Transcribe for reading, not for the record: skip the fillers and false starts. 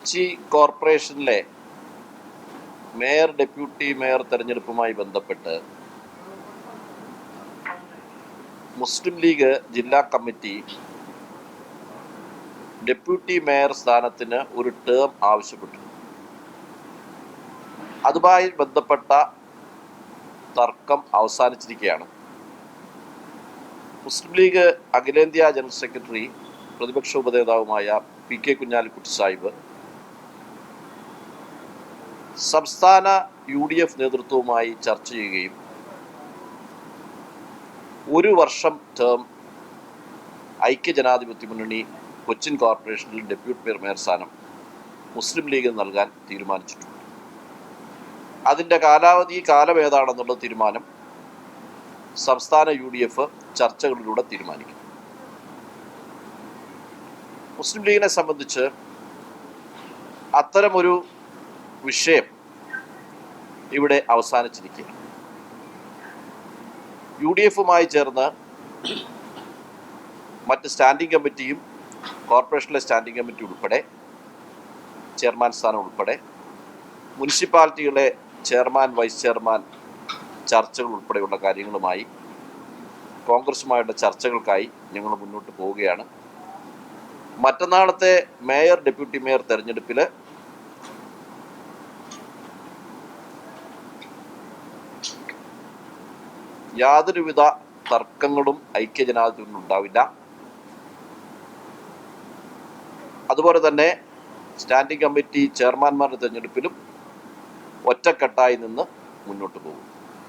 കൊച്ചി കോർപ്പറേഷനിലെ mayor deputy mayor തെരഞ്ഞെടുപ്പുമായി ബന്ധപ്പെട്ട് മുസ്ലിം ലീഗ് ജില്ലാ കമ്മിറ്റി ഡെപ്യൂട്ടി മേയർ സ്ഥാനത്തിന് ഒരു ടേം ആവശ്യപ്പെട്ടു. അതുമായി ബന്ധപ്പെട്ട തർക്കം അവസാനിച്ചിരിക്കുകയാണ്. മുസ്ലിം ലീഗ് അഖിലേന്ത്യാ ജനറൽ സെക്രട്ടറി പ്രതിപക്ഷ ഉപനേതാവുമായ PK കുഞ്ഞാലിക്കുട്ടി സാഹിബ് സംസ്ഥാന UDF നേതൃത്വവുമായി ചർച്ച ചെയ്യുകയും ഒരു വർഷം ടേം ഐക്യജനാധിപത്യ മുന്നണി കൊച്ചിൻ കോർപ്പറേഷനിൽ ഡെപ്യൂട്ടി മേയർ സ്ഥാനം മുസ്ലിം ലീഗിന് നൽകാൻ തീരുമാനിച്ചിട്ടുണ്ട്. അതിൻ്റെ കാലം ഏതാണെന്നുള്ള തീരുമാനം സംസ്ഥാന UDF ചർച്ചകളിലൂടെ തീരുമാനിക്കും. മുസ്ലിം ലീഗിനെ സംബന്ധിച്ച് അത്തരമൊരു വിഷയം ഇവിടെ അവസാനിച്ചിരിക്കുകയാണ്. UDFുമായി ചേർന്ന് മറ്റ് സ്റ്റാൻഡിംഗ് കമ്മിറ്റിയും കോർപ്പറേഷനിലെ സ്റ്റാൻഡിംഗ് കമ്മിറ്റി ഉൾപ്പെടെ ചെയർമാൻ സ്ഥാനം ഉൾപ്പെടെ മുനിസിപ്പാലിറ്റികളെ ചെയർമാൻ വൈസ് ചെയർമാൻ ചർച്ചകൾ ഉൾപ്പെടെയുള്ള കാര്യങ്ങളുമായി കോൺഗ്രസുമായുള്ള ചർച്ചകൾക്കായി ഞങ്ങൾ മുന്നോട്ട് പോവുകയാണ്. മറ്റന്നാളത്തെ മേയർ ഡെപ്യൂട്ടി മേയർ തെരഞ്ഞെടുപ്പിൽ യാതൊരുവിധ തർക്കങ്ങളും ഐക്യജനാധിപത്യത്തിനും ഉണ്ടാവില്ല. അതുപോലെ തന്നെ സ്റ്റാൻഡിംഗ് കമ്മിറ്റി ചെയർമാൻമാരുടെ തെരഞ്ഞെടുപ്പിലും ഒറ്റക്കെട്ടായി നിന്ന് മുന്നോട്ട് പോകും.